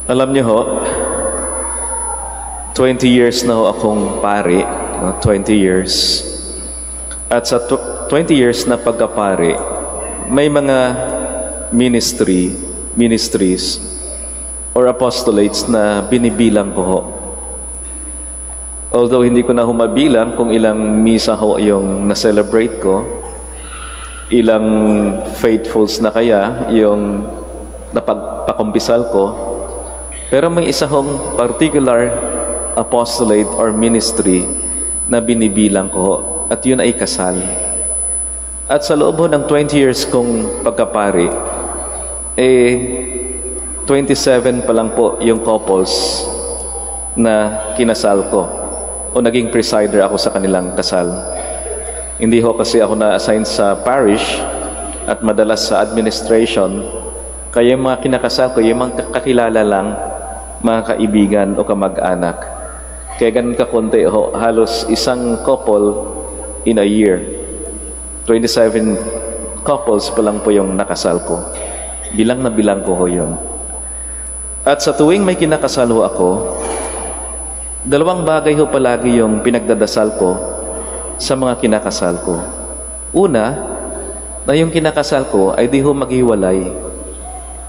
Alam niyo ho, 20 years na ho akong pari, no? 20 years. At sa 20 years na pagkapari, may mga ministries or apostolates na binibilang ko ho. Although hindi ko na humabilang kung ilang misa ho yung na-celebrate ko, ilang faithfuls na kaya yung napagpakumpisal ko, pero may isa hong particular apostolate or ministry na binibilang ko ho, at yun ay kasal. At sa loob ho ng 20 years kong pagkapari, 27 pa lang po yung couples na kinasal ko o naging presider ako sa kanilang kasal. Hindi ho kasi ako na-assign sa parish at madalas sa administration, kaya yung mga kinakasal ko, yung mga kakilala lang, mga kaibigan o kamag-anak. Kaya ganun kakunti ho, halos isang couple in a year. 27 couples pa lang po yung nakasal ko. Bilang na bilang ko ho yun. At sa tuwing may kinakasal ho ako, dalawang bagay ho palagi yung pinagdadasal ko sa mga kinakasal ko. Una, na yung kinakasal ko ay di ho maghiwalay.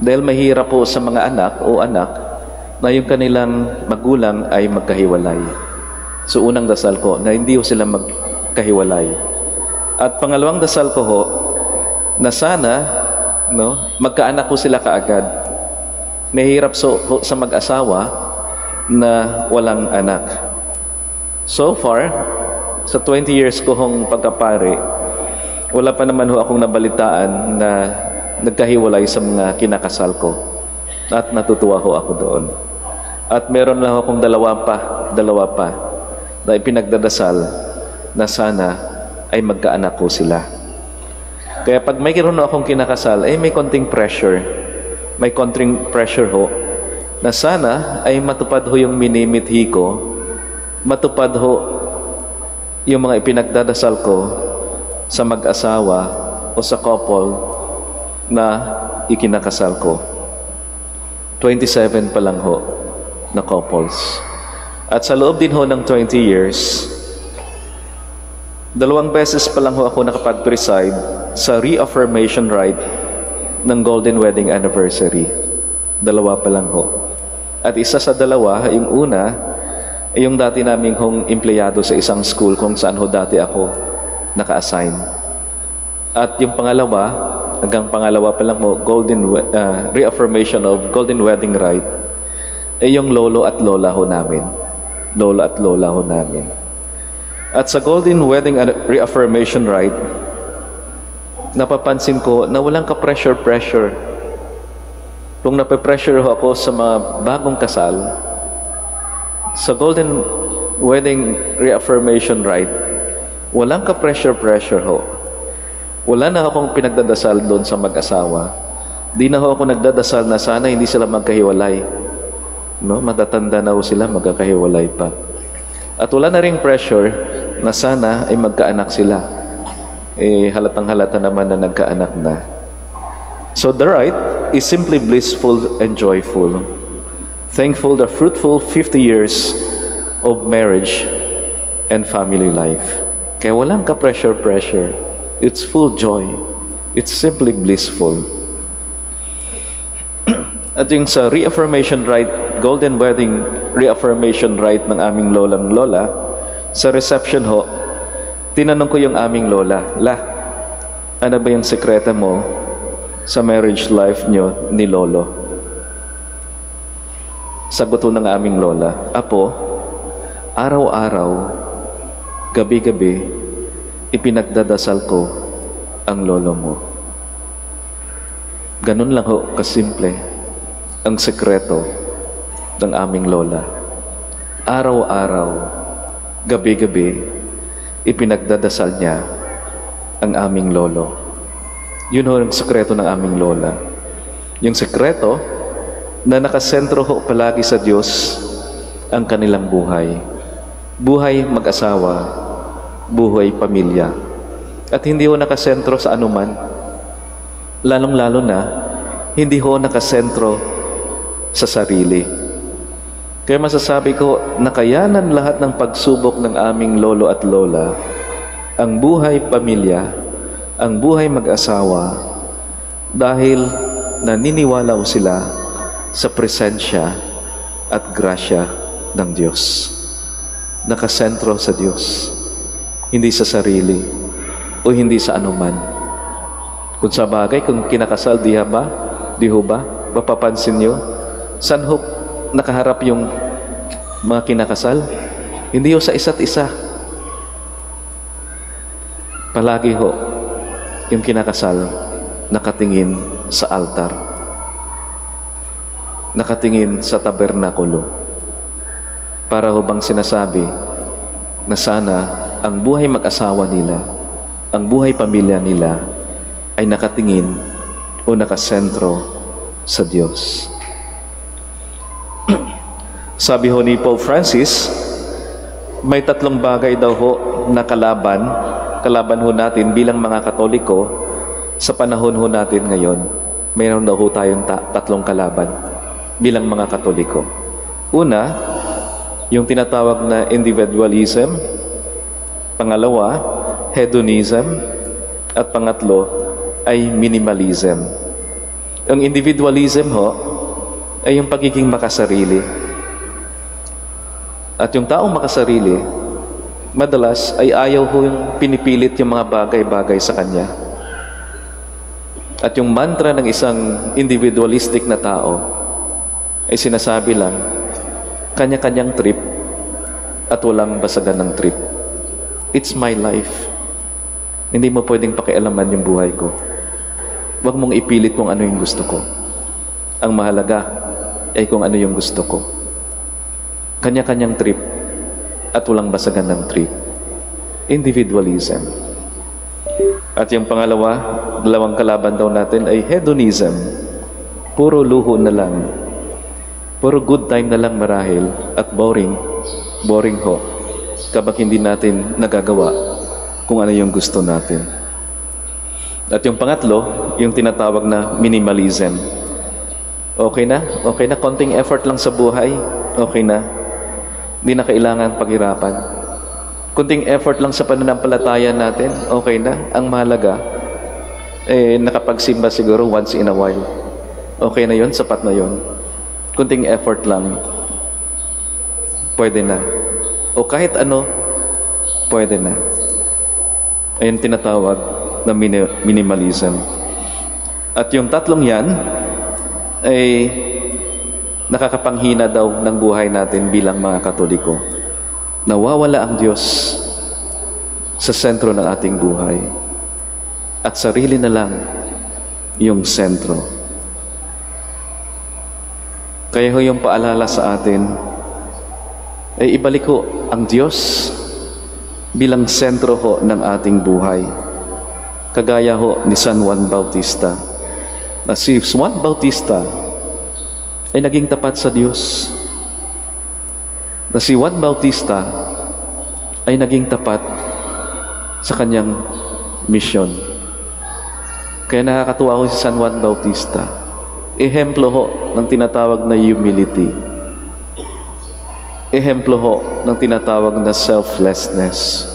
Dahil mahirap po sa mga anak o anak na yung kanilang magulang ay magkahiwalay. So unang dasal ko na hindi ho sila magkahiwalay. At pangalawang dasal ko ho na sana magkaanak ko sila kaagad. Mahirap sa mag-asawa na walang anak. So far, sa 20 years ko hong pagkapari, wala pa naman ho akong nabalitaan na nagkahiwalay sa mga kinakasal ko. At natutuwa ho ako doon. At meron lang akong dalawa pa na ipinagdadasal na sana ay magkaanak ko sila. Kaya pag may kiroon akong kinakasal, may konting pressure. May konting pressure ho na sana ay matupad ho yung minimithi ko, matupad ho yung mga ipinagdadasal ko sa mag-asawa o sa couple na ikinakasal ko. 27 pa lang ho na couples. At sa loob din ho ng 20 years, 2 beses pa lang ho ako nakapag-preside sa reaffirmation rite ng Golden Wedding Anniversary. 2 pa lang ho. At isa sa dalawa, yung una, ay yung dati naming hong empleyado sa isang school kung saan ho dati ako naka-assign. At yung pangalawa, hanggang pangalawa pa lang ho, reaffirmation of Golden Wedding Rite, ay yung lolo at lola ho namin. Lolo at lola ho namin. At sa Golden Wedding Reaffirmation Rite, napapansin ko na walang ka-pressure. Kung nape-pressure ho ako sa mga bagong kasal, sa Golden Wedding Reaffirmation Rite, walang ka-pressure ho. Wala na akong pinagdadasal doon sa mag-asawa. Di na ho ako nagdadasal na sana hindi sila magkahiwalay. Matatanda na ho sila, magkakahiwalay pa. At wala na ring pressure na sana ay magkaanak sila. Halatang halata naman na nagkaanak na. So the rite is simply blissful and joyful. Thankful the fruitful 50 years of marriage and family life. Kaya walang ka-pressure. It's full joy. It's simply blissful. At yung sa reaffirmation rite, Golden Wedding Reaffirmation Rite ng aming lolang lola, sa reception ho, tinanong ko yung aming lola, ano ba yung sekreto mo sa marriage life nyo ni lolo? Sagot ho ng aming lola, Apo, araw-araw, gabi-gabi, ipinagdadasal ko ang lolo mo. Ganun lang ho, kasimple, ang sekreto ng aming lola. Araw-araw, gabi-gabi, ipinagdadasal niya ang aming lolo. Yun ho ang sekreto ng aming lola. Yung sekreto na nakasentro ho palagi sa Diyos ang kanilang buhay. Buhay mag-asawa, buhay pamilya. At hindi ho nakasentro sa anuman. Lalong-lalo na, hindi ho nakasentro sa sarili. Kaya masasabi ko, nakayanan lahat ng pagsubok ng aming lolo at lola, ang buhay pamilya, ang buhay mag-asawa, dahil naniniwala sila sa presensya at grasya ng Diyos. Nakasentro sa Diyos, hindi sa sarili o hindi sa anuman. Kung sa bagay, kung kinakasal, di ho ba? Mapapansin nyo, saan ho nakaharap yung mga kinakasal? Hindi ho sa isa't isa. Palagi ho, yung kinakasal, nakatingin sa altar. Nakatingin sa tabernakulo. Para ho bang sinasabi na sana ang buhay mag-asawa nila, ang buhay pamilya nila, ay nakatingin o nakasentro sa Diyos. Sabi ho ni Pope Francis, may 3 bagay daw ho na kalaban ho natin bilang mga Katoliko sa panahon ho natin ngayon. Mayroon daw ho tayong 3 kalaban bilang mga Katoliko. Una, yung tinatawag na individualism. Pangalawa, hedonism. At pangatlo ay minimalism. Ang individualism ho ay yung pagiging makasarili. At yung taong makasarili, madalas ay ayaw ho yung pinipilit yung mga bagay-bagay sa kanya. At yung mantra ng isang individualistic na tao ay sinasabi lang, kanya-kanyang trip at walang basagan ng trip. It's my life. Hindi mo pwedeng pakialaman yung buhay ko. Huwag mong ipilit kung ano yung gusto ko. Ang mahalaga ay kung ano yung gusto ko. Kanya-kanyang trip at walang basagan ng trip. Individualism. At yung pangalawa, 2 kalaban daw natin ay hedonism. Puro luho na lang. Puro good time na lang marahil at boring. Boring ho. Kapag hindi natin nagagawa kung ano yung gusto natin. At yung pangatlo, yung tinatawag na minimalism. Okay na? Okay na? Konting effort lang sa buhay? Okay na? Hindi na kailangan paghirapan. Konting effort lang sa pananampalataya natin? Okay na? Ang mahalaga, nakapagsimba siguro once in a while. Okay na yun? Sapat na yun? Konting effort lang, pwede na. O kahit ano, pwede na. Ayun tinatawag na minimalism. At yung 3 yan ay nakakapanghina daw ng buhay natin bilang mga Katoliko. Nawawala ang Diyos sa sentro ng ating buhay at sarili na lang yung sentro. Kaya ho yung paalala sa atin ay ibalik ho ang Diyos bilang sentro ho ng ating buhay. Kagaya ho ni San Juan Bautista, na si Juan Bautista ay naging tapat sa Diyos. Na si Juan Bautista ay naging tapat sa kanyang misyon. Kaya nakakatuwa ho si San Juan Bautista. Ehemplo ho ng tinatawag na humility. Ehemplo ho ng tinatawag na selflessness.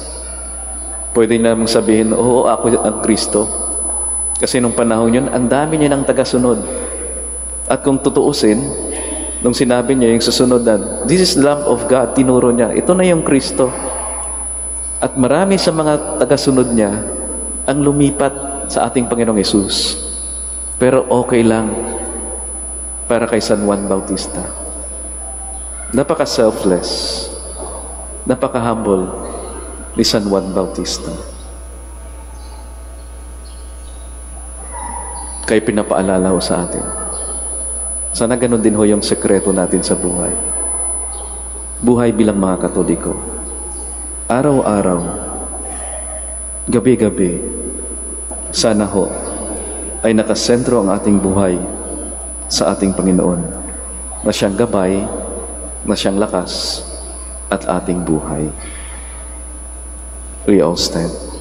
Pwede namang sabihin, oo, ako ang Kristo. Kasi nung panahon yun, ang dami niya ng tagasunod. At kung tutuusin, nung sinabi niya yung susunod na, this is the Lamb of God, tinuro niya, ito na yung Kristo. At marami sa mga tagasunod niya ang lumipat sa ating Panginoong Hesus. Pero okay lang para kay San Juan Bautista. Napaka-selfless, napaka-humble ni San Juan Bautista. Kaya pinapaalala ho sa atin. Sana ganun din ho yung sekreto natin sa buhay. Buhay bilang mga Katoliko. Araw-araw, gabi-gabi, sana ho ay nakasentro ang ating buhay sa ating Panginoon, na siyang gabay, na siyang lakas, at ating buhay. We all stand.